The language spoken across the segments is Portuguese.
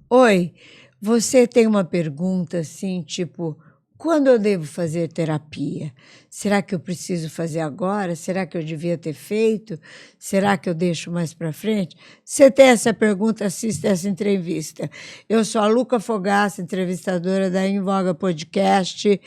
Oi, você tem uma pergunta assim, tipo, quando eu devo fazer terapia? Será que eu preciso fazer agora? Será que eu devia ter feito? Será que eu deixo mais para frente? Você tem essa pergunta, assista essa entrevista. Eu sou a Luca Fogaça, entrevistadora da Em Voga Podcast,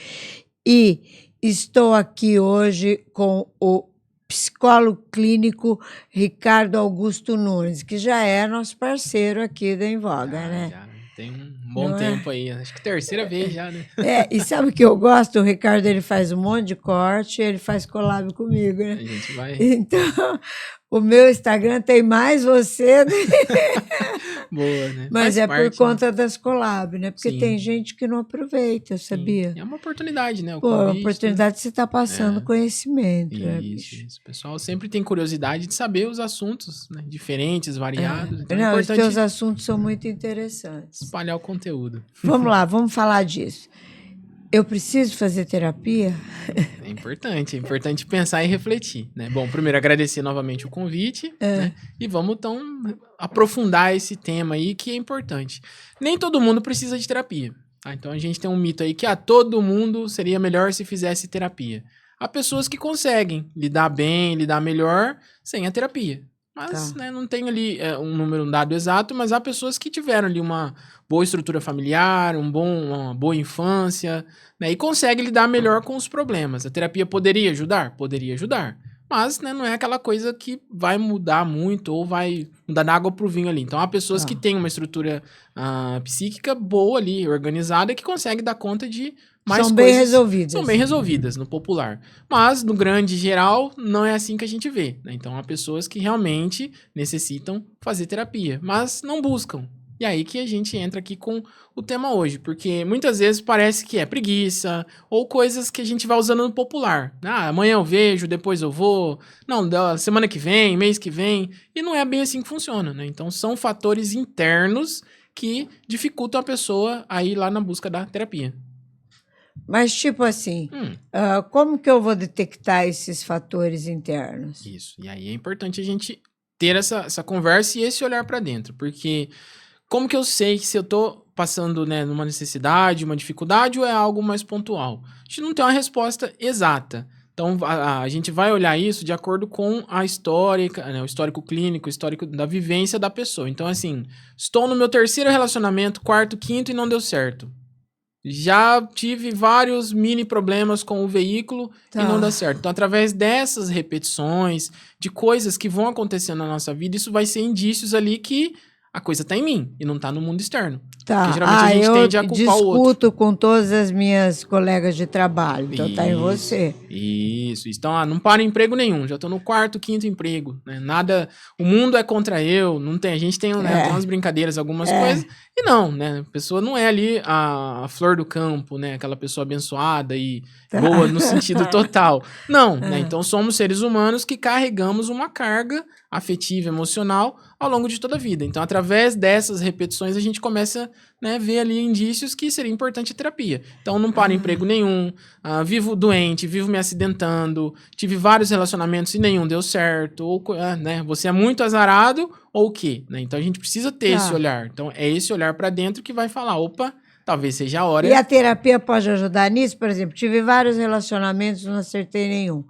e estou aqui hoje com o psicólogo clínico Ricardo Augusto Nunes, que já é nosso parceiro aqui da Em Voga, né? Já tem um bom Não é? tempo aí. Acho que terceira vez já, né? E sabe o que eu gosto? O Ricardo, ele faz um monte de corte, ele faz collab comigo, né? A gente vai. Então, o meu Instagram tem mais você, né? Boa, né? Mas Faz é parte, por conta das collab, né? Porque Sim. tem gente que não aproveita, Sim. sabia? É uma oportunidade, né? O Pô, a convite, oportunidade de você estar passando É. conhecimento, né, Isso, bicho? isso. O pessoal sempre tem curiosidade de saber os assuntos, né? Diferentes, variados. Então é Não, os importante teus assuntos são muito interessantes. espalhar o conteúdo. Vamos lá, vamos falar disso. Eu preciso fazer terapia? É importante pensar e refletir, né? Bom, primeiro agradecer novamente o convite, né? E vamos então aprofundar esse tema aí que é importante. Nem todo mundo precisa de terapia, tá? Então a gente tem um mito aí que todo mundo seria melhor se fizesse terapia. Há pessoas que conseguem lidar bem, lidar melhor sem a terapia. Mas, né, não tem ali um dado exato, mas há pessoas que tiveram ali uma boa estrutura familiar, uma boa infância, né, e conseguem lidar melhor com os problemas. A terapia poderia ajudar? Poderia ajudar. Mas, né, não é aquela coisa que vai mudar muito ou vai mudar da água pro vinho ali. Então, há pessoas que têm uma estrutura psíquica boa ali, organizada, que conseguem dar conta de mais São coisas. bem resolvidas. São bem resolvidas no popular. Mas, no grande geral, não é assim que a gente vê, né? Então, há pessoas que realmente necessitam fazer terapia, mas não buscam. E aí que a gente entra aqui com o tema hoje, porque muitas vezes parece que é preguiça ou coisas que a gente vai usando no popular. Ah, amanhã eu vejo, depois eu vou. Não, semana que vem, mês que vem. E não é bem assim que funciona, né? Então são fatores internos que dificultam a pessoa a ir lá na busca da terapia. Mas, tipo assim, como que eu vou detectar esses fatores internos? Isso. E aí é importante a gente ter essa conversa e esse olhar para dentro, porque como que eu sei se eu tô passando, né, numa necessidade, uma dificuldade ou é algo mais pontual? A gente não tem uma resposta exata. Então, a gente vai olhar isso de acordo com a história, né, o histórico clínico, o histórico da vivência da pessoa. Então, assim, estou no meu terceiro relacionamento, quarto, quinto e não deu certo. Já tive vários mini problemas com o veículo e não dá certo. Então, através dessas repetições, de coisas que vão acontecendo na nossa vida, isso vai ser indícios ali que a coisa tá em mim e não tá no mundo externo. Porque geralmente a gente tende a culpar o outro. Eu discuto com todas as minhas colegas de trabalho, então tá em você. Isso. Então, não para em emprego nenhum. Já tô no quarto, quinto emprego. Né? Nada. O mundo é contra eu. Não tem. A gente tem, né, tem umas brincadeiras, algumas coisas. E não, né? A pessoa não é ali a flor do campo, né? Aquela pessoa abençoada e boa no sentido total. Não, né? Então somos seres humanos que carregamos uma carga afetiva, emocional ao longo de toda a vida. Então, através dessas repetições, a gente começa, né, ver ali indícios que seria importante a terapia. Então, não para emprego nenhum, vivo doente, vivo me acidentando, tive vários relacionamentos e nenhum deu certo, ou, né, você é muito azarado, ou o quê? Né? Então, a gente precisa ter esse olhar. Então, é esse olhar para dentro que vai falar, opa, talvez seja a hora. E a terapia pode ajudar nisso? Por exemplo, tive vários relacionamentos, não acertei nenhum.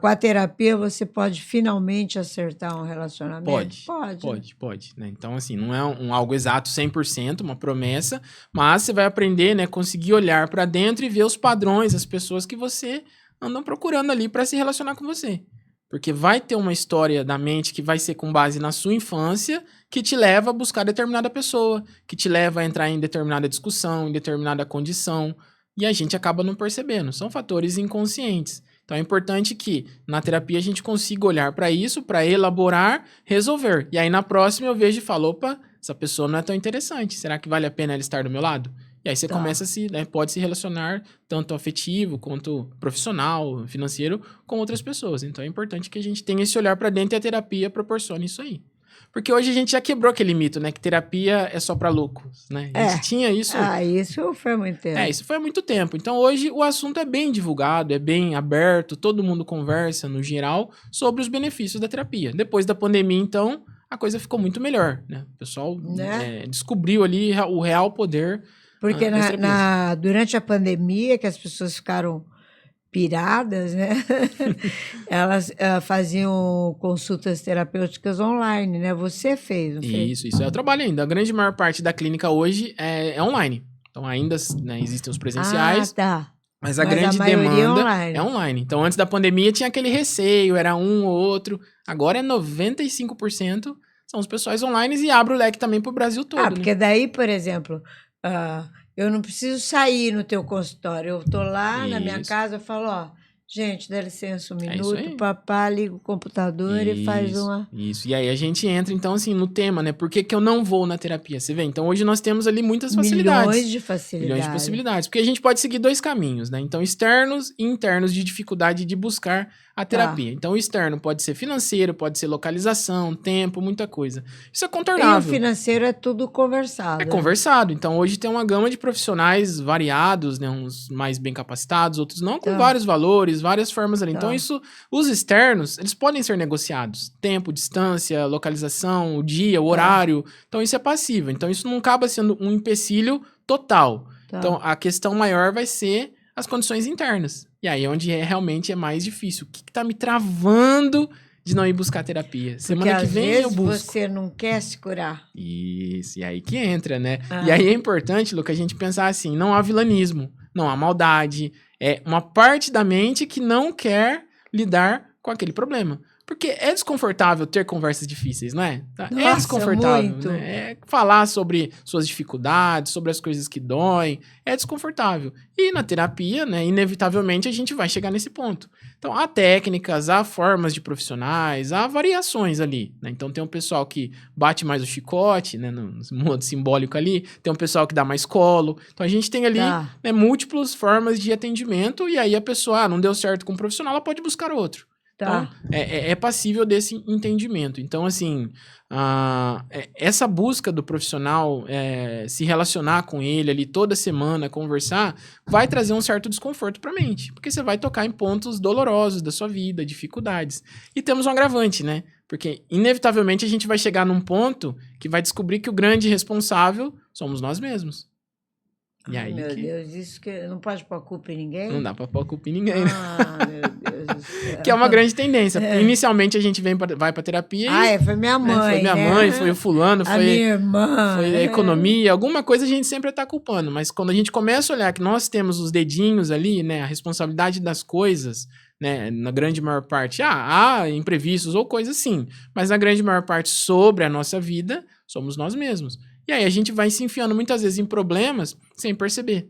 Com a terapia, você pode finalmente acertar um relacionamento? Pode. Né? Então, assim, não é algo exato 100%, uma promessa, mas você vai aprender, né, conseguir olhar para dentro e ver os padrões, as pessoas que você anda procurando ali para se relacionar com você. Porque vai ter uma história da mente que vai ser com base na sua infância, que te leva a buscar determinada pessoa, que te leva a entrar em determinada discussão, em determinada condição, e a gente acaba não percebendo. São fatores inconscientes. Então é importante que na terapia a gente consiga olhar para isso, para elaborar, resolver. E aí na próxima eu vejo e falo, opa, essa pessoa não é tão interessante. Será que vale a pena ela estar do meu lado? E aí você começa pode se relacionar tanto afetivo quanto profissional, financeiro, com outras pessoas. Então é importante que a gente tenha esse olhar para dentro e a terapia proporcione isso aí. Porque hoje a gente já quebrou aquele mito, né? Que terapia é só para loucos, né? A gente tinha isso... isso foi há muito tempo. Isso foi há muito tempo. Então, hoje, o assunto é bem divulgado, é bem aberto, todo mundo conversa, no geral, sobre os benefícios da terapia. Depois da pandemia, então, a coisa ficou muito melhor, né? O pessoal Né? descobriu ali o real poder Porque das terapias. durante a pandemia, que as pessoas ficaram piradas, né? Elas faziam consultas terapêuticas online, né? Você fez, não fez? Isso. Eu trabalho ainda. A grande maior parte da clínica hoje é online. Então, ainda, né, existem os Ah, presenciais, tá. mas a Mas a grande maioria é demanda é online. online. Então, antes da pandemia, tinha aquele receio, era um ou outro. Agora é 95% são os pessoais online e abre o leque também para o Brasil Ah, todo, né? porque daí, por exemplo, eu não preciso sair no teu consultório. Eu estou lá na minha Isso. casa, eu falo, ó, gente, dá licença um É isso minuto, aí. papá, liga o computador e faz Isso, uma... isso. E aí a gente entra, então, assim, no tema, né? Por que que eu não vou na terapia? Você vê? Então, hoje nós temos ali muitas Milhões facilidades. de Milhões de facilidade. possibilidades. Porque a gente pode seguir dois caminhos, né? Então, externos e internos de dificuldade de buscar a Tá. terapia. Então, o externo pode ser financeiro, pode ser localização, tempo, muita coisa. Isso é E o contornável. financeiro é tudo É conversado, né? conversado. Então, hoje tem uma gama de profissionais variados, né? Uns mais bem capacitados, outros não, com Tá, vários valores, várias formas ali. Então, tá. isso, os externos, eles podem ser negociados. Tempo, distância, localização, o dia, o Tá, horário. Então, isso é passível. Então, isso não acaba sendo um empecilho total. Então, tá. a questão maior vai ser as condições internas. E aí, onde realmente é mais difícil. O que tá me travando de não ir buscar terapia? Porque Semana que às vem eu vezes busco. você não quer se curar. Isso, e aí que entra, né? E aí Ah, é importante, Luca, a gente pensar assim, não há vilanismo, não há maldade, é uma parte da mente que não quer lidar com aquele problema. Porque é desconfortável ter conversas difíceis, não é? É nossa, desconfortável, muito. né? É falar sobre suas dificuldades, sobre as coisas que doem, é desconfortável. E na terapia, né, inevitavelmente a gente vai chegar nesse ponto. Então, há técnicas, há formas de profissionais, há variações ali, né? Então, tem um pessoal que bate mais o chicote, né, no modo simbólico ali, tem um pessoal que dá mais colo. Então, a gente tem ali, Tá, né, múltiplas formas de atendimento e aí a pessoa, não deu certo com um profissional, ela pode buscar outro. Então, tá. é passível desse entendimento. Então, assim, essa busca do profissional, se relacionar com ele ali toda semana, conversar, vai trazer um certo desconforto para a mente, porque você vai tocar em pontos dolorosos da sua vida, dificuldades. E temos um agravante, né? Porque, inevitavelmente, a gente vai chegar num ponto que vai descobrir que o grande responsável somos nós mesmos. E Ai, aí meu que Deus, isso que não pode pôr a culpa em não ninguém? dá pra pôr a culpa em ninguém, né? Ah, meu Deus do Que é céu. uma grande tendência. É. Inicialmente a gente vai pra terapia Ah, e, foi minha né, foi mãe, minha mãe, foi né? o fulano, A minha foi a irmã. economia, alguma coisa a gente sempre tá culpando. Mas quando a gente começa a olhar que nós temos os dedinhos ali, né, a responsabilidade das coisas, né, na grande maior parte, há imprevistos ou coisas sim, mas na grande maior parte sobre a nossa vida, somos nós mesmos. E aí a gente vai se enfiando muitas vezes em problemas sem perceber.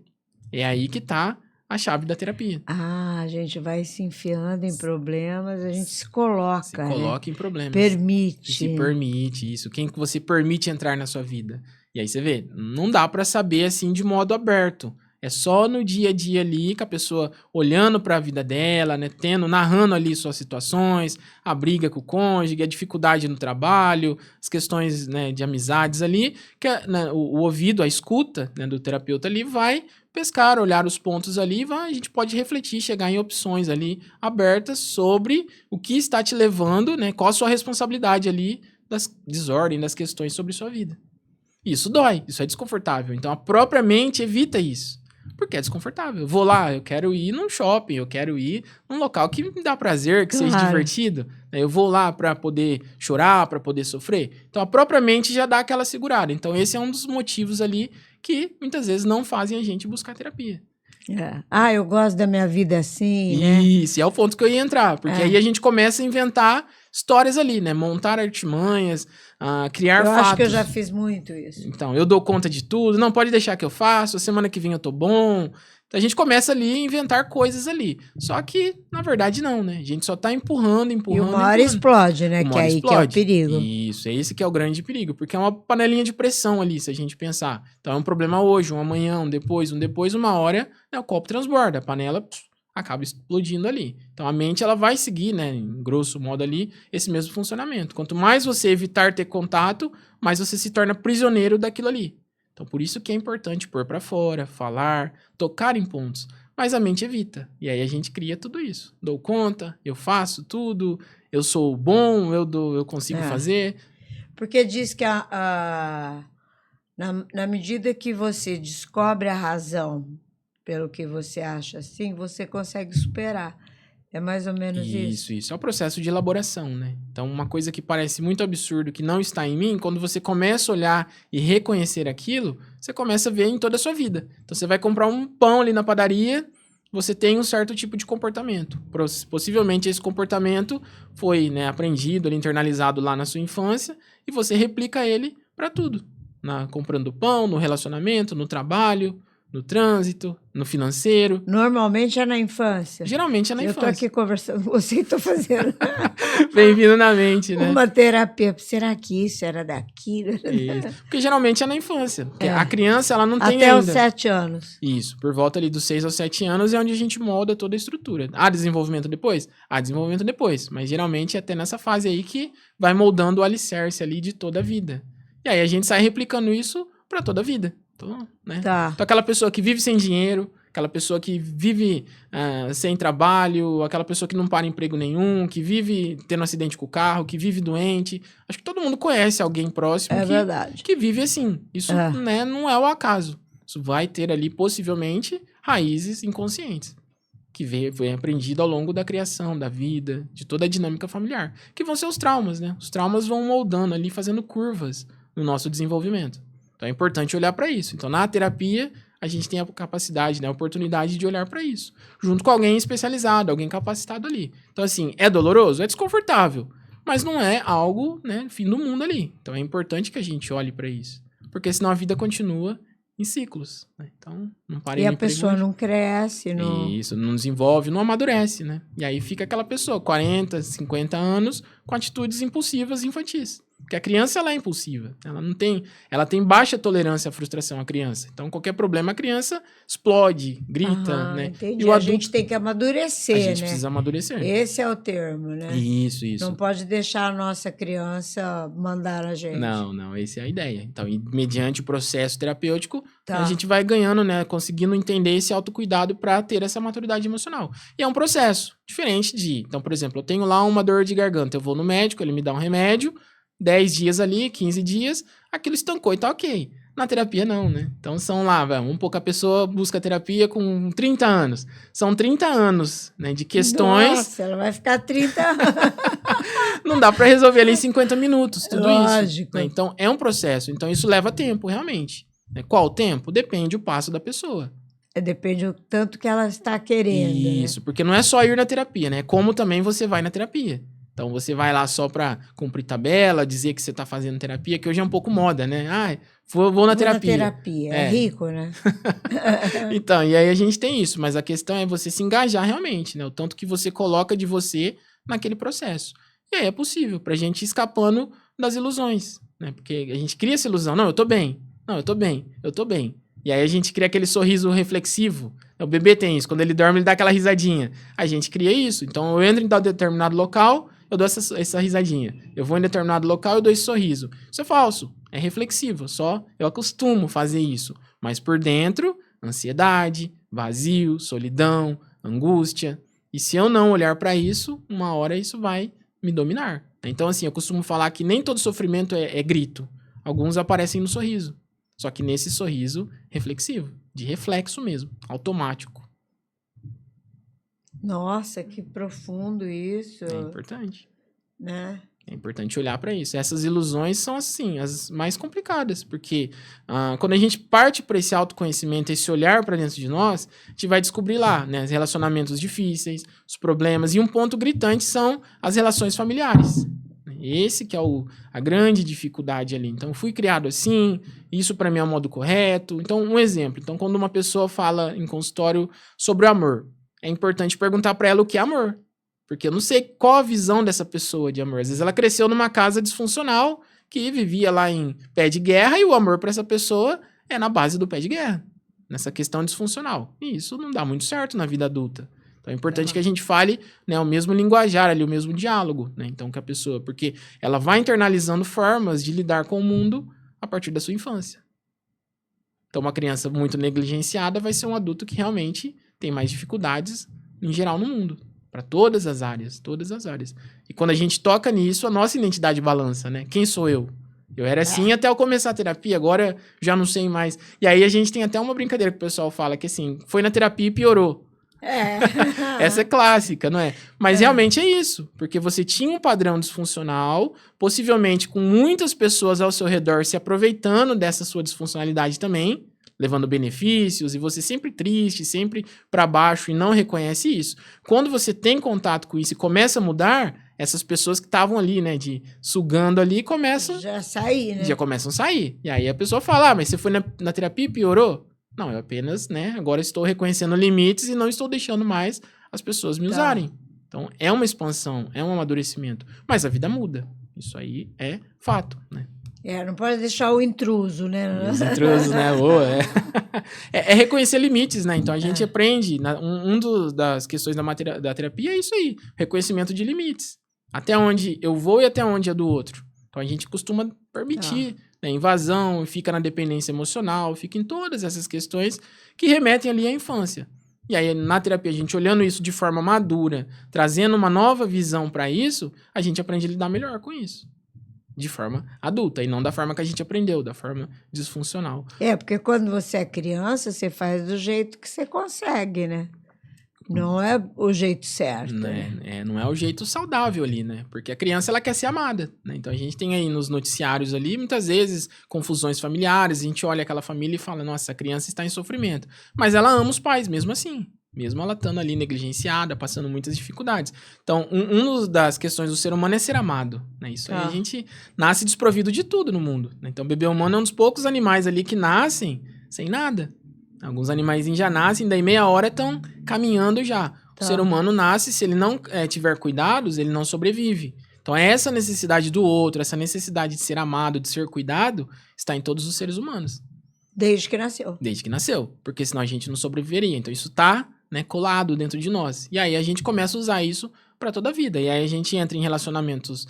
É aí que tá a chave da terapia. Ah, a gente vai se enfiando em problemas, a gente se Se coloca, né? coloca em problemas. E se Permite. permite isso. Quem que você permite entrar na sua vida? E aí você vê, não dá pra saber assim de modo aberto. É só no dia a dia ali que a pessoa olhando para a vida dela, né, narrando ali suas situações, a briga com o cônjuge, a dificuldade no trabalho, as questões, né, de amizades ali, que né, o ouvido, a escuta, né, do terapeuta ali vai pescar, olhar os pontos ali, a gente pode refletir, chegar em opções ali abertas sobre o que está te levando, né, qual a sua responsabilidade ali das desordens, das questões sobre sua vida. Isso dói, isso é desconfortável. Então a própria mente evita isso. Porque é desconfortável. Eu vou lá, eu quero ir num shopping, eu quero ir num local que me dá prazer, que seja Claro. divertido. Eu vou lá para poder chorar, para poder sofrer. Então a própria mente já dá aquela segurada. Então esse é um dos motivos ali que muitas vezes não fazem a gente buscar terapia. É. Ah, eu gosto da minha vida assim, né? Isso, é o ponto que eu ia entrar, porque aí É. a gente começa a inventar histórias ali, né? Montar artimanhas, criar Eu acho que eu fatos. já fiz muito isso. Então, eu dou conta de tudo, não pode deixar que eu faço, semana que vem eu tô bom. Então a gente começa ali a inventar coisas ali. Só que, na verdade, não, né? A gente só tá empurrando, E empurrando, uma hora empurrando. explode, né? Uma Que é hora aí que é o explode. perigo. Isso, é esse que é o grande perigo, porque é uma panelinha de pressão ali, se a gente pensar. Então é um problema hoje, um amanhã, um depois, uma hora, né, o copo transborda, a panela acaba explodindo ali. Então a mente ela vai seguir, né, em grosso modo ali, esse mesmo funcionamento. Quanto mais você evitar ter contato, mais você se torna prisioneiro daquilo ali. Então por isso que é importante pôr pra fora, falar, tocar em pontos. Mas a mente evita. E aí a gente cria tudo isso. Dou conta, eu faço tudo, eu sou bom, eu consigo É. fazer. Porque diz que na medida que você descobre a razão pelo que você acha assim, você consegue superar. É mais ou menos isso? Isso. É o processo de elaboração, né? Então, uma coisa que parece muito absurdo, que não está em mim, quando você começa a olhar e reconhecer aquilo, você começa a ver em toda a sua vida. Então, você vai comprar um pão ali na padaria, você tem um certo tipo de comportamento. Possivelmente, esse comportamento foi, né, aprendido, ali, internalizado lá na sua infância, e você replica ele para tudo. Comprando pão, no relacionamento, no trabalho, no trânsito, no financeiro. Normalmente é na infância. Geralmente é na Eu infância. estou aqui conversando com você e estou fazendo Bem-vindo na mente, né? uma terapia. Será que isso era daquilo? Isso. Porque geralmente é na infância. Porque a criança, ela não tem Até ainda. os 7 anos. Isso. Por volta ali dos 6 aos 7 anos é onde a gente molda toda a estrutura. Há desenvolvimento depois? Há desenvolvimento depois. Mas geralmente é até nessa fase aí que vai moldando o alicerce ali de toda a vida. E aí a gente sai replicando isso para toda a vida. Então, né? Tá. Então, aquela pessoa que vive sem dinheiro, aquela pessoa que vive sem trabalho, aquela pessoa que não para em emprego nenhum, que vive tendo um acidente com o carro, que vive doente. Acho que todo mundo conhece alguém próximo que vive assim. Isso né, não é o acaso. Isso vai ter ali, possivelmente, raízes inconscientes. Que foi aprendido ao longo da criação, da vida, de toda a dinâmica familiar. Que vão ser os traumas, né? Os traumas vão moldando ali, fazendo curvas no nosso desenvolvimento. Então é importante olhar para isso. Então na terapia a gente tem a capacidade, né, a oportunidade de olhar para isso, junto com alguém especializado, alguém capacitado ali. Então assim, é doloroso, é desconfortável, mas não é algo, né, fim do mundo ali. Então é importante que a gente olhe para isso, porque senão a vida continua em ciclos, né? Então não pare. E a pessoa não cresce, não... Isso, não desenvolve, não amadurece, né? E aí fica aquela pessoa, 40, 50 anos, com atitudes impulsivas infantis. Porque a criança, ela é impulsiva. Ela tem baixa tolerância à frustração, a criança. Então, qualquer problema, a criança explode, grita, né? Entendi. E o A adulto, gente tem que amadurecer, a gente né? precisa amadurecer. Esse é o termo, né? Isso. Não pode deixar a nossa criança mandar a gente. Não, essa é a ideia. Então, mediante o processo terapêutico, Tá. a gente vai ganhando, né? Conseguindo entender esse autocuidado para ter essa maturidade emocional. E é um processo diferente de... Então, por exemplo, eu tenho lá uma dor de garganta, eu vou no médico, ele me dá um remédio, 10 dias ali, 15 dias, aquilo estancou e tá ok. Na terapia, não, né? Então, são lá, um pouco a pessoa busca terapia com 30 anos. São 30 anos, né, de questões... Nossa, ela vai ficar 30 anos. Não dá para resolver ali em 50 minutos, tudo Lógico. isso. Né? Então, é um processo. Então, isso leva tempo, realmente. Qual o tempo? Depende do passo da pessoa. Depende do tanto que ela está querendo. Isso, porque não é só ir na terapia, né? Como também você vai na terapia. Então, você vai lá só para cumprir tabela, dizer que você tá fazendo terapia, que hoje é um pouco moda, né? Vou na terapia. Na terapia. É rico, né? Então, e aí a gente tem isso. Mas a questão é você se engajar realmente, né? O tanto que você coloca de você naquele processo. E aí é possível, pra gente ir escapando das ilusões, né? Porque a gente cria essa ilusão. Não, eu tô bem. Não, eu tô bem. Eu tô bem. E aí a gente cria aquele sorriso reflexivo. O bebê tem isso. Quando ele dorme, ele dá aquela risadinha. A gente cria isso. Então, eu entro em determinado local, eu dou essa risadinha. Eu vou em determinado local, eu dou esse sorriso. Isso é falso. É reflexivo. Só eu acostumo fazer isso. Mas por dentro, ansiedade, vazio, solidão, angústia. E se eu não olhar para isso, uma hora isso vai me dominar. Então, assim, eu costumo falar que nem todo sofrimento é grito. Alguns aparecem no sorriso. Só que nesse sorriso reflexivo, de reflexo mesmo, automático. Nossa, que profundo isso. É importante. Né? É importante olhar para isso. Essas ilusões são, assim, as mais complicadas, porque quando a gente parte para esse autoconhecimento, esse olhar para dentro de nós, a gente vai descobrir lá, né, os relacionamentos difíceis, os problemas, e um ponto gritante são as relações familiares. Esse que é a grande dificuldade ali. Então, fui criado assim, isso para mim é o modo correto. Então, um exemplo. Então, quando uma pessoa fala em consultório sobre o amor, é importante perguntar para ela o que é amor. Porque eu não sei qual a visão dessa pessoa de amor. Às vezes ela cresceu numa casa disfuncional que vivia lá em pé de guerra e o amor para essa pessoa é na base do pé de guerra, nessa questão disfuncional. E isso não dá muito certo na vida adulta. Então é importante que a gente fale, né, o mesmo linguajar ali, o mesmo diálogo, né? Então que a pessoa, porque ela vai internalizando formas de lidar com o mundo a partir da sua infância. Então uma criança muito negligenciada vai ser um adulto que realmente tem mais dificuldades em geral no mundo. Para todas as áreas. E quando a gente toca nisso, a nossa identidade balança, né? Quem sou eu? Eu era assim até eu começar a terapia, agora já não sei mais. E aí a gente tem até uma brincadeira que o pessoal fala que assim, foi na terapia e piorou. Essa é clássica, não é? Mas realmente é isso, porque você tinha um padrão disfuncional, possivelmente com muitas pessoas ao seu redor se aproveitando dessa sua disfuncionalidade também, levando benefícios, e você sempre triste, sempre para baixo e não reconhece isso. Quando você tem contato com isso e começa a mudar, essas pessoas que estavam ali, né, sugando ali, começam... Já começam a sair. E aí a pessoa fala, mas você foi na terapia e piorou? Não, eu apenas, né, agora estou reconhecendo limites e não estou deixando mais as pessoas me usarem. Então, é uma expansão, é um amadurecimento. Mas a vida muda. Isso aí é fato, né? Não pode deixar o intruso, né? Os intrusos, né? É reconhecer limites, né? Então, a gente aprende, das questões da terapia é isso aí, reconhecimento de limites. Até onde eu vou e até onde é do outro. Então, a gente costuma permitir né, invasão, fica na dependência emocional, fica em todas essas questões que remetem ali à infância. E aí, na terapia, a gente olhando isso de forma madura, trazendo uma nova visão para isso, a gente aprende a lidar melhor com isso. De forma adulta, e não da forma que a gente aprendeu, da forma disfuncional. Porque quando você é criança, você faz do jeito que você consegue, né? Não é o jeito certo. Né? Não é o jeito saudável ali, né? Porque a criança, ela quer ser amada, né? Então, a gente tem aí nos noticiários ali, muitas vezes, confusões familiares, a gente olha aquela família e fala, nossa, a criança está em sofrimento. Mas ela ama os pais, mesmo assim. Mesmo ela estando ali negligenciada, passando muitas dificuldades. Então, uma das questões do ser humano é ser amado, né? Isso aí a gente nasce desprovido de tudo no mundo, né? Então, o bebê humano é um dos poucos animais ali que nascem sem nada. Alguns animais já nascem, daí meia hora estão caminhando já. O ser humano nasce, se ele não tiver cuidados, ele não sobrevive. Então, essa necessidade do outro, essa necessidade de ser amado, de ser cuidado, está em todos os seres humanos. Desde que nasceu. Desde que nasceu, porque senão a gente não sobreviveria. Então, isso está colado dentro de nós. E aí, a gente começa a usar isso para toda a vida. E aí, a gente entra em relacionamentos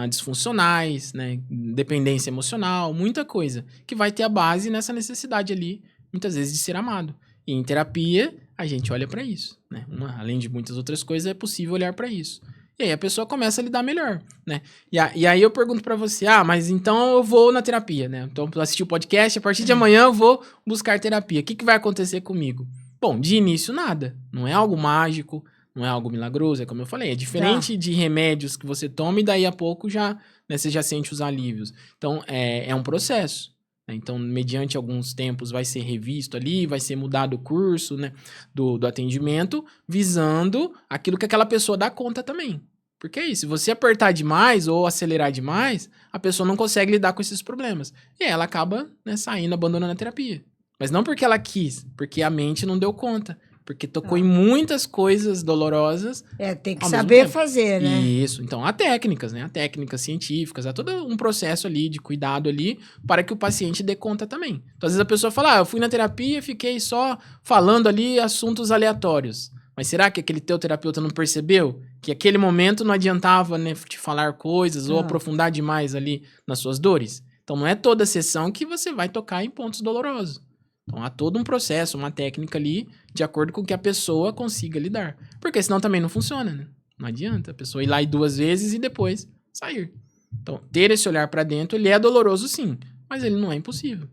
disfuncionais, né? Dependência emocional, muita coisa, que vai ter a base nessa necessidade ali, muitas vezes, de ser amado. E em terapia, a gente olha para isso, né? Além de muitas outras coisas, é possível olhar para isso. E aí a pessoa começa a lidar melhor, né? E aí eu pergunto para você, mas então eu vou na terapia, né? Então, para assistir o podcast, a partir de amanhã eu vou buscar terapia. O que vai acontecer comigo? Bom, de início, nada. Não é algo mágico, não é algo milagroso, é como eu falei. É diferente de remédios que você toma e daí a pouco já, né, você já sente os alívios. Então, é um processo. Então, mediante alguns tempos, vai ser revisto ali, vai ser mudado o curso, né, do atendimento, visando aquilo que aquela pessoa dá conta também. Porque é isso, se você apertar demais ou acelerar demais, a pessoa não consegue lidar com esses problemas. E aí ela acaba, né, saindo, abandonando a terapia. Mas não porque ela quis, porque a mente não deu conta. Porque tocou em muitas coisas dolorosas. Tem que saber fazer, né? Isso. Então, há técnicas, né? Há técnicas científicas, há todo um processo ali de cuidado ali para que o paciente dê conta também. Então, às vezes a pessoa fala, eu fui na terapia e fiquei só falando ali assuntos aleatórios. Mas será que aquele teu terapeuta não percebeu que aquele momento não adiantava, né, te falar coisas ou aprofundar demais ali nas suas dores? Então, não é toda sessão que você vai tocar em pontos dolorosos. Então, há todo um processo, uma técnica ali, de acordo com que a pessoa consiga lidar. Porque senão também não funciona, né? Não adianta a pessoa ir lá 2 vezes e depois sair. Então, ter esse olhar pra dentro, ele é doloroso sim, mas ele não é impossível.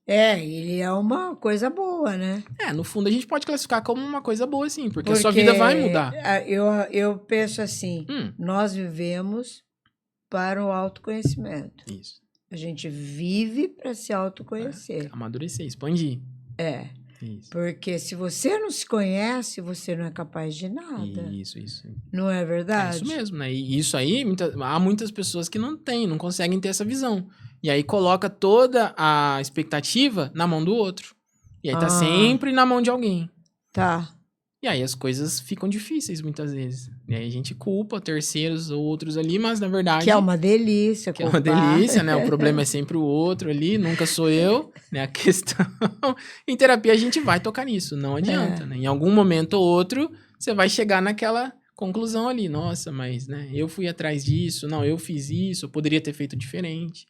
Ele é uma coisa boa, né? No fundo a gente pode classificar como uma coisa boa sim, porque a sua vida vai mudar. Eu penso assim, nós vivemos para o autoconhecimento. Isso. A gente vive para se autoconhecer. Amadurecer, expandir. Isso. Porque se você não se conhece, você não é capaz de nada. Isso. Não é verdade? É isso mesmo, né? E isso aí, há muitas pessoas que não conseguem ter essa visão. E aí coloca toda a expectativa na mão do outro. E aí tá sempre na mão de alguém. E aí as coisas ficam difíceis muitas vezes. E aí a gente culpa terceiros ou outros ali, mas na verdade... Que é uma delícia. Que é uma delícia, né? O problema é sempre o outro ali, nunca sou eu, né? A questão... Em terapia a gente vai tocar nisso, não adianta, né? Em algum momento ou outro, você vai chegar naquela conclusão ali. Nossa, mas, né? Eu fui atrás disso, não, eu fiz isso, eu poderia ter feito diferente.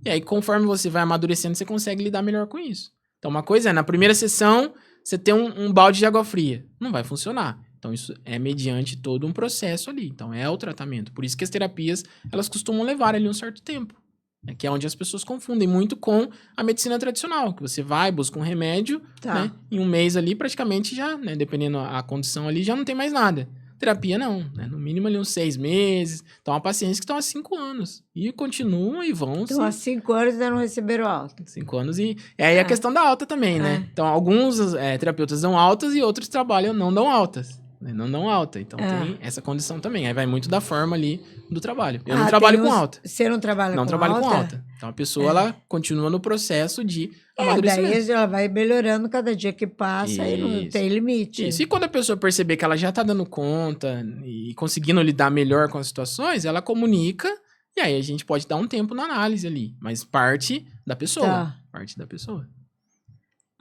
E aí, conforme você vai amadurecendo, você consegue lidar melhor com isso. Então, uma coisa é, na primeira sessão... Você tem um balde de água fria. Não vai funcionar. Então, isso é mediante todo um processo ali. Então, é o tratamento. Por isso que as terapias, elas costumam levar ali um certo tempo. Né? Que é onde as pessoas confundem muito com a medicina tradicional. Que você vai, busca um remédio, né? Em um mês ali, praticamente já, né? Dependendo a condição ali, já não tem mais nada. Terapia não, né? No mínimo ali uns 6 meses. Então, há pacientes que estão há 5 anos. E continuam e vão Então, há 5 anos ainda não receberam alta. 5 anos e aí a questão da alta também, né? Então, alguns terapeutas dão altas e outros trabalham não dão altas. Né? Não dão alta. Então, tem essa condição também. Aí vai muito da forma ali do trabalho. Eu não trabalho com alta. Você não trabalha com alta? Não trabalho com alta. Então, a pessoa, ela continua no processo de amadurecimento. Daí ela vai melhorando cada dia que passa e não tem limite. Isso. E quando a pessoa perceber que ela já tá dando conta e conseguindo lidar melhor com as situações, ela comunica e aí a gente pode dar um tempo na análise ali. Mas parte da pessoa. Parte da pessoa.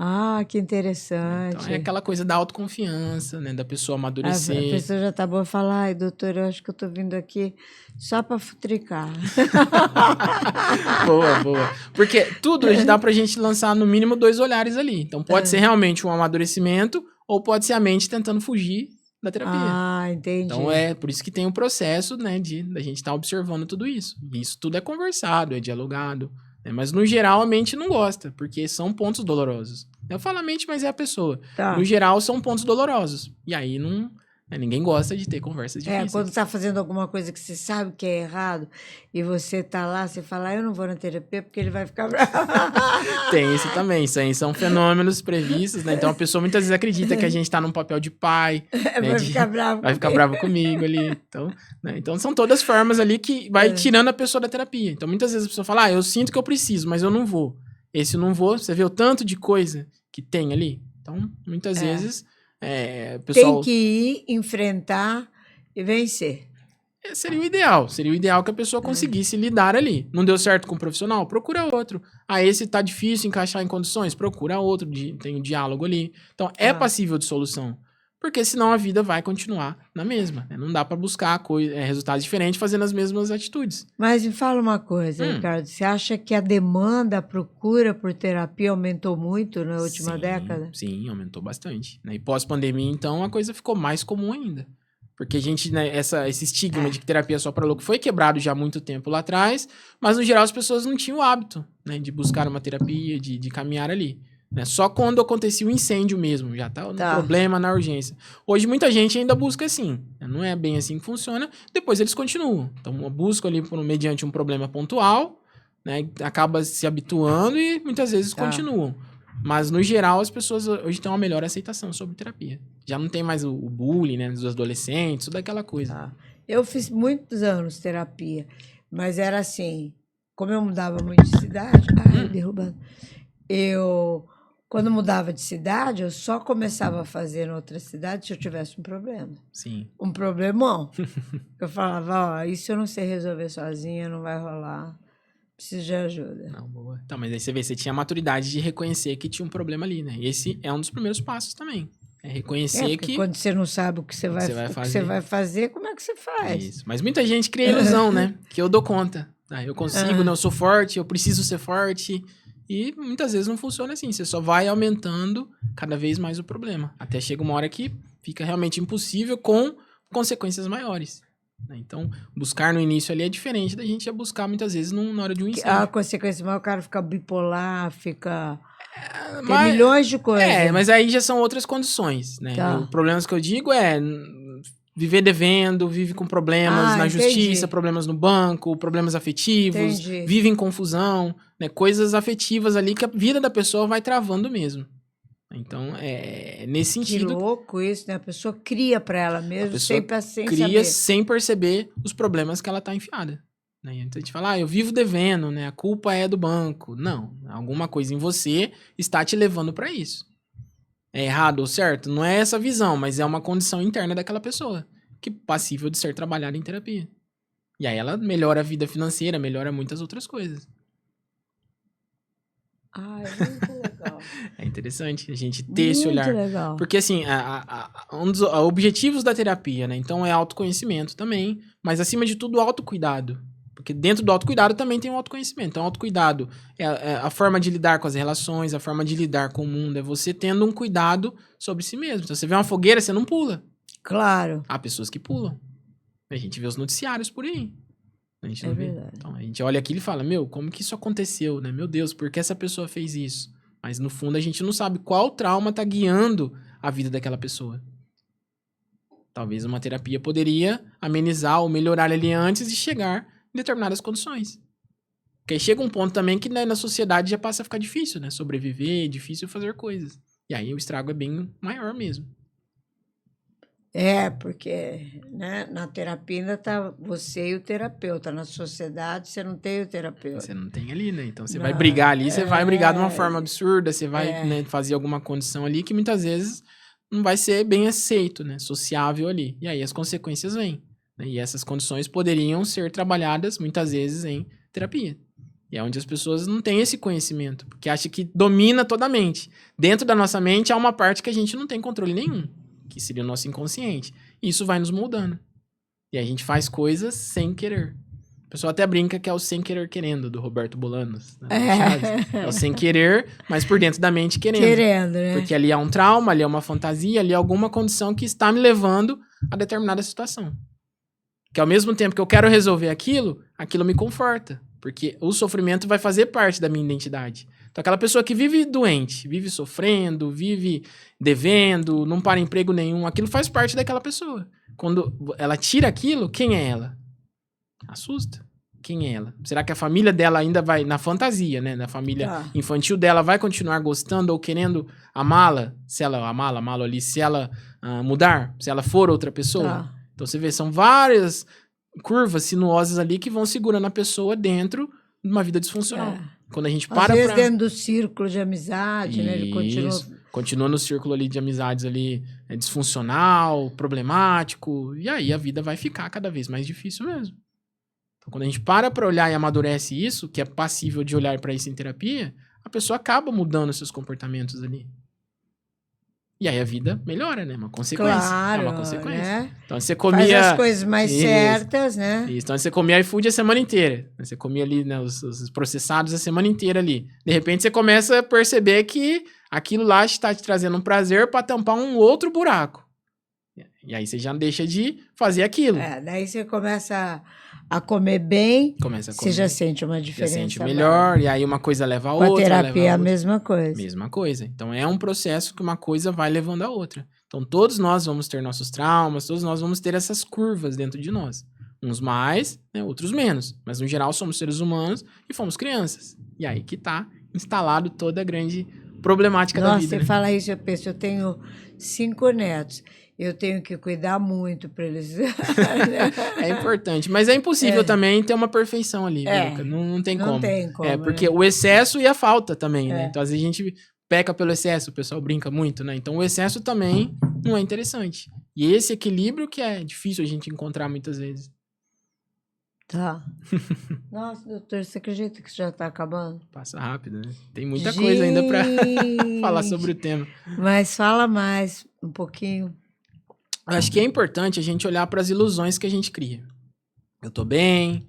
Ah, que interessante. Então, é aquela coisa da autoconfiança, né? Da pessoa amadurecer. A pessoa já tá boa e fala, ai, doutor, eu acho que eu tô vindo aqui só pra futricar. Boa. Porque tudo dá pra gente lançar no mínimo 2 olhares ali. Então, pode ser realmente um amadurecimento ou pode ser a mente tentando fugir da terapia. Ah, entendi. Então, por isso que tem o processo, né? Da gente estar observando tudo isso. E isso tudo é conversado, é dialogado. Mas, no geral, a mente não gosta, porque são pontos dolorosos. Eu falo a mente, mas é a pessoa. No geral, são pontos dolorosos. E aí, ninguém gosta de ter conversas difíceis. Quando tá fazendo alguma coisa que você sabe que é errado, e você tá lá, você fala, eu não vou na terapia porque ele vai ficar bravo. Tem isso também. Isso aí são fenômenos previstos, né? Então, a pessoa muitas vezes acredita que a gente tá num papel de pai. Vai ficar bravo. Vai ficar bravo comigo ali. Então, então, são todas formas ali que vai tirando a pessoa da terapia. Então, muitas vezes a pessoa fala, eu sinto que eu preciso, mas eu não vou. Esse não vou, você vê o tanto de coisa que tem ali. Então, muitas vezes, o pessoal... Tem que ir, enfrentar e vencer. Seria o ideal. Seria o ideal que a pessoa conseguisse lidar ali. Não deu certo com o profissional? Procura outro. Esse tá difícil encaixar em condições? Procura outro. Tem um diálogo ali. Então, é passível de solução. Porque senão a vida vai continuar na mesma. Né? Não dá para buscar resultados diferentes fazendo as mesmas atitudes. Mas me fala uma coisa, Ricardo. Você acha que a demanda, a procura por terapia aumentou muito na última década? Sim, aumentou bastante. Né? E pós-pandemia, então, a coisa ficou mais comum ainda. Porque a gente, né, esse estigma de que terapia é só para louco foi quebrado já há muito tempo lá atrás, mas no geral as pessoas não tinham o hábito, né, de buscar uma terapia, de caminhar ali. Né? Só quando acontecia o incêndio mesmo, já tá no problema, na urgência. Hoje muita gente ainda busca assim, né? Não é bem assim que funciona, depois eles continuam. Então buscam ali mediante um problema pontual, né, acaba se habituando e muitas vezes continuam. Mas, no geral, as pessoas hoje têm uma melhor aceitação sobre terapia. Já não tem mais o bullying, né, dos adolescentes, toda aquela coisa. Eu fiz muitos anos terapia, mas era assim, como eu mudava muito de cidade... derrubando. Quando mudava de cidade, eu só começava a fazer em outra cidade se eu tivesse um problema. Sim. Um problemão. Eu falava, isso eu não sei resolver sozinha, não vai rolar. Preciso de ajuda. Não, boa. Então, mas aí você tinha a maturidade de reconhecer que tinha um problema ali, né? Esse é um dos primeiros passos também. É reconhecer que... quando você não sabe o que você vai fazer, como é que você faz? Isso. Mas muita gente cria a ilusão, né? Que eu dou conta. Eu consigo, eu sou forte, eu preciso ser forte. E muitas vezes não funciona assim. Você só vai aumentando cada vez mais o problema. Até chega uma hora que fica realmente impossível com consequências maiores. Então, buscar no início ali é diferente da gente já buscar muitas vezes na hora de um incêndio. A consequência maior, o cara fica bipolar, tem milhões de coisas. Mas aí já são outras condições, né? Os problemas que eu digo viver devendo, vive com problemas na justiça, problemas no banco, problemas afetivos, vive em confusão, né? Coisas afetivas ali que a vida da pessoa vai travando mesmo. Então, nesse sentido... Que louco isso, né? A pessoa cria para ela mesmo, sem cria sem perceber os problemas que ela tá enfiada. Né? Então, a gente fala, eu vivo devendo, né? A culpa é do banco. Não, alguma coisa em você está te levando para isso. É errado ou certo? Não é essa visão, mas é uma condição interna daquela pessoa, que é passível de ser trabalhada em terapia. E aí ela melhora a vida financeira, melhora muitas outras coisas. É muito legal. É interessante a gente ter esse olhar. Legal. Porque, assim, um dos objetivos da terapia, né? Então, é autoconhecimento também, mas, acima de tudo, autocuidado. Porque dentro do autocuidado também tem o autoconhecimento. Então, o autocuidado é a forma de lidar com as relações, a forma de lidar com o mundo. É você tendo um cuidado sobre si mesmo. Então, você vê uma fogueira, você não pula. Claro. Há pessoas que pulam. A gente vê os noticiários por aí. A gente não vê. Verdade. Então, a gente olha aquilo e fala, como que isso aconteceu, né? Meu Deus, por que essa pessoa fez isso? Mas, no fundo, a gente não sabe qual trauma tá guiando a vida daquela pessoa. Talvez uma terapia poderia amenizar ou melhorar ali antes de chegar em determinadas condições. Porque aí chega um ponto também que, né, na sociedade já passa a ficar difícil, né? Sobreviver, difícil fazer coisas. E aí o estrago é bem maior mesmo. Porque, né, na terapia ainda tá você e o terapeuta. Na sociedade, você não tem o terapeuta. Você não tem ali, né? Então você Não, vai brigar ali, você vai brigar de uma forma absurda, você vai, né, fazer alguma condição ali que muitas vezes não vai ser bem aceito, né? Sociável ali. E aí as consequências vêm. Né? E essas condições poderiam ser trabalhadas muitas vezes em terapia. E é onde as pessoas não têm esse conhecimento, porque acham que domina toda a mente. Dentro da nossa mente há uma parte que a gente não tem controle nenhum, que seria o nosso inconsciente. E isso vai nos moldando. E a gente faz coisas sem querer. O pessoal até brinca que é o sem querer querendo, do Roberto Bolanos. Né? É o sem querer, mas por dentro da mente querendo. Querendo, né? Porque ali há um trauma, ali é uma fantasia, ali é alguma condição que está me levando a determinada situação. Que ao mesmo tempo que eu quero resolver aquilo, aquilo me conforta. Porque o sofrimento vai fazer parte da minha identidade. Então, aquela pessoa que vive doente, vive sofrendo, vive devendo, não para emprego nenhum, aquilo faz parte daquela pessoa. Quando ela tira aquilo, quem é ela? Assusta. Quem é ela? Será que a família dela ainda vai, na fantasia, né? Na família infantil dela, vai continuar gostando ou querendo amá-la? Se ela amá-la ali, se ela mudar, se ela for outra pessoa? Então, você vê, são várias curvas sinuosas ali que vão segurando a pessoa dentro de uma vida disfuncional. Quando a gente para às vezes dentro do círculo de amizade, né? Ele continua no círculo ali de amizades ali disfuncional, problemático, e aí a vida vai ficar cada vez mais difícil mesmo. Então, quando a gente para olhar e amadurece isso, que é passível de olhar para isso em terapia, a pessoa acaba mudando seus comportamentos ali. E aí a vida melhora, né? Uma consequência. Claro, é uma consequência. Né? Então você comia... Faz as coisas mais certas, né? Isso. Então você comia iFood a semana inteira. Você comia ali, né, os processados a semana inteira ali. De repente você começa a perceber que aquilo lá está te trazendo um prazer para tampar um outro buraco. E aí você já deixa de fazer aquilo. Daí você começa a comer bem, você já sente uma diferença. Já sente melhor, e aí uma coisa leva a outra. Com a terapia é a mesma coisa. Mesma coisa. Então é um processo que uma coisa vai levando a outra. Então todos nós vamos ter nossos traumas, todos nós vamos ter essas curvas dentro de nós. Uns mais, né, outros menos. Mas no geral somos seres humanos e fomos crianças. E aí que tá instalado toda a grande problemática da vida. Nossa, você fala isso, eu penso, eu tenho 5 netos. Eu tenho que cuidar muito para eles. É importante. Mas é impossível também ter uma perfeição ali, Bianca. Não tem como. Não tem como. Porque o excesso e a falta também, né? Então, às vezes a gente peca pelo excesso, o pessoal brinca muito, né? Então, o excesso também não é interessante. E esse equilíbrio que é difícil a gente encontrar muitas vezes. Tá. Nossa, doutor, você acredita que já tá acabando? Passa rápido, né? Tem muita coisa ainda para falar sobre o tema. Mas fala mais um pouquinho. Eu acho que é importante a gente olhar para as ilusões que a gente cria. Eu tô bem,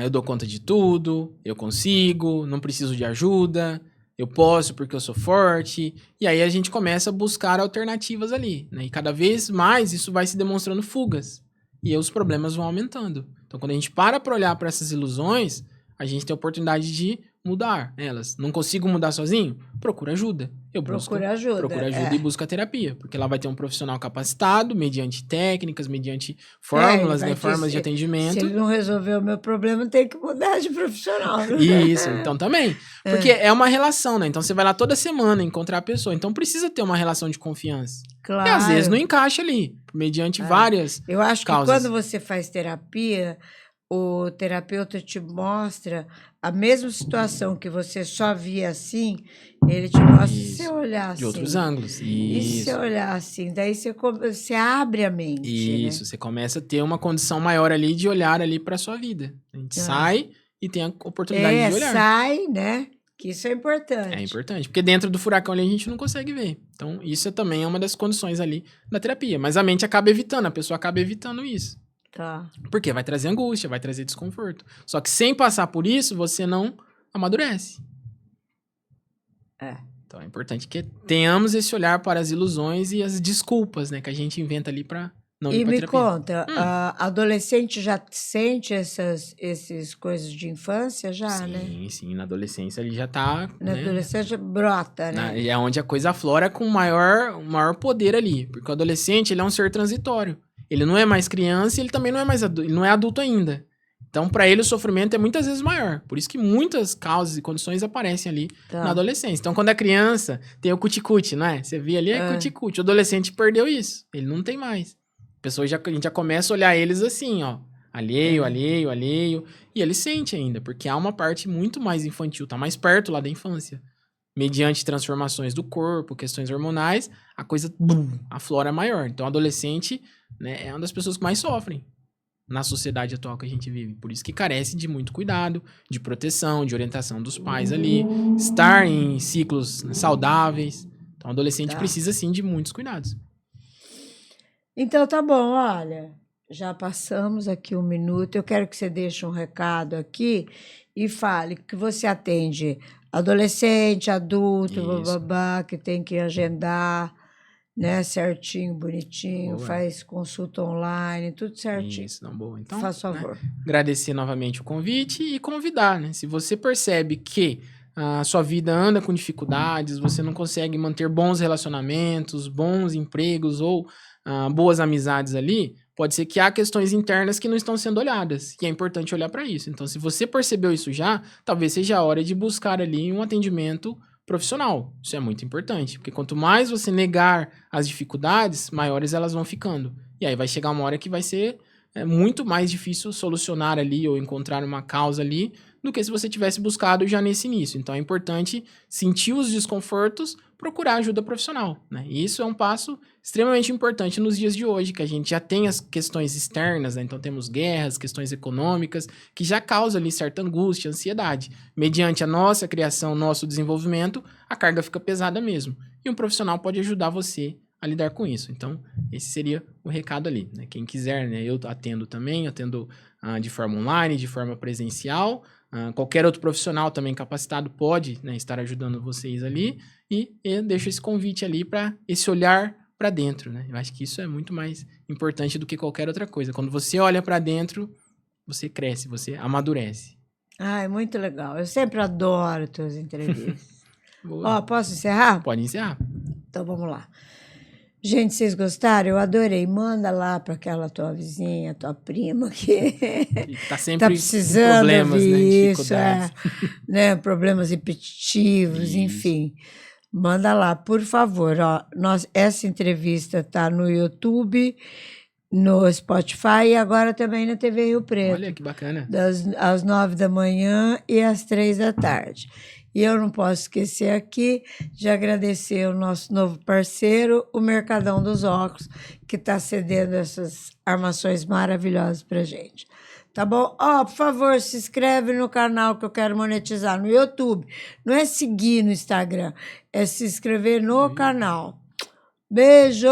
eu dou conta de tudo, eu consigo, não preciso de ajuda, eu posso porque eu sou forte. E aí a gente começa a buscar alternativas ali, né? E cada vez mais isso vai se demonstrando fugas. E aí os problemas vão aumentando. Então, quando a gente para olhar para essas ilusões, a gente tem a oportunidade de mudar elas. Não consigo mudar sozinho? Procura ajuda. Procura ajuda e busca terapia. Porque lá vai ter um profissional capacitado, mediante técnicas, mediante fórmulas, né, formas de atendimento. Se ele não resolver o meu problema, tem que mudar de profissional. Isso, então também. Porque é uma relação, né? Então você vai lá toda semana encontrar a pessoa. Então precisa ter uma relação de confiança. Claro. E às vezes não encaixa ali, mediante várias Eu acho causas. Que quando você faz terapia, o terapeuta te mostra a mesma situação que você só via assim, ele te mostra se você olhar assim. De outros ângulos. E se você olhar assim, daí você abre a mente. Isso, né? Você começa a ter uma condição maior ali de olhar ali para sua vida. A gente sai e tem a oportunidade de olhar. Sai, né? Que isso é importante. É importante, porque dentro do furacão ali a gente não consegue ver. Então, isso também é uma das condições ali da terapia. Mas a mente acaba evitando, a pessoa acaba evitando isso. Tá. Porque vai trazer angústia, vai trazer desconforto. Só que sem passar por isso, você não amadurece. Então é importante que tenhamos esse olhar para as ilusões e as desculpas, né, que a gente inventa ali para não E ir pra me terapia. conta, adolescente já sente essas coisas de infância já, né? Sim, na adolescência ele já tá, Na né? adolescência brota, né? É onde a coisa aflora com maior poder ali. Porque o adolescente, ele é um ser transitório. Ele não é mais criança e ele também não é mais adulto, ele não é adulto ainda. Então, para ele, o sofrimento é muitas vezes maior. Por isso que muitas causas e condições aparecem ali na Tá. adolescência. Então, quando é criança, tem o cuticute, não é? Você vê ali, é cuticute. O adolescente perdeu isso. Ele não tem mais. A gente já começa a olhar eles assim, ó. Alheio, alheio, alheio. E ele sente ainda, porque há uma parte muito mais infantil, tá mais perto lá da infância. Mediante transformações do corpo, questões hormonais, a coisa aflora maior. Então, o adolescente, né, é uma das pessoas que mais sofrem na sociedade atual que a gente vive. Por isso que carece de muito cuidado, de proteção, de orientação dos pais ali, estar em ciclos saudáveis. Então, o adolescente precisa, sim, de muitos cuidados. Então, tá bom, olha, já passamos aqui 1 minuto. Eu quero que você deixe um recado aqui e fale que você atende adolescente, adulto, bababá, que tem que agendar, né, certinho, bonitinho, faz consulta online, tudo certinho. Isso, não, boa. Então, faz favor. Né, agradecer novamente o convite e convidar, né? Se você percebe que a sua vida anda com dificuldades, você não consegue manter bons relacionamentos, bons empregos ou boas amizades ali, pode ser que há questões internas que não estão sendo olhadas. E é importante olhar para isso. Então, se você percebeu isso já, talvez seja a hora de buscar ali um atendimento profissional. Isso é muito importante, porque quanto mais você negar as dificuldades, maiores elas vão ficando. E aí vai chegar uma hora que vai ser muito mais difícil solucionar ali ou encontrar uma causa ali do que se você tivesse buscado já nesse início. Então é importante sentir os desconfortos, procurar ajuda profissional, né? E isso é um passo extremamente importante nos dias de hoje, que a gente já tem as questões externas, né? Então temos guerras, questões econômicas, que já causam ali certa angústia, ansiedade. Mediante a nossa criação, nosso desenvolvimento, a carga fica pesada mesmo. E um profissional pode ajudar você a lidar com isso. Então, esse seria o recado ali, né? Quem quiser, né? Eu atendo também, atendo de forma online, de forma presencial. Qualquer outro profissional também capacitado pode, né, estar ajudando vocês ali. E eu deixo esse convite ali para esse olhar para dentro, né? Eu acho que isso é muito mais importante do que qualquer outra coisa. Quando você olha para dentro, você cresce, você amadurece. Ai, muito legal. Eu sempre adoro tuas entrevistas. Ó, posso encerrar? Pode encerrar. Então, vamos lá. Gente, vocês gostaram? Eu adorei. Manda lá para aquela tua vizinha, tua prima, que tá sempre tá precisando problemas, ouvir né? isso, né? Problemas repetitivos, enfim. Manda lá, por favor. Ó, essa entrevista tá no YouTube, no Spotify e agora também na TV Rio Preto. Olha, que bacana. Às 9 da manhã e às 3 da tarde. E eu não posso esquecer aqui de agradecer o nosso novo parceiro, o Mercadão dos Óculos, que está cedendo essas armações maravilhosas para gente. Tá bom? Ó, por favor, se inscreve no canal que eu quero monetizar no YouTube. Não é seguir no Instagram, é se inscrever no canal. Beijo!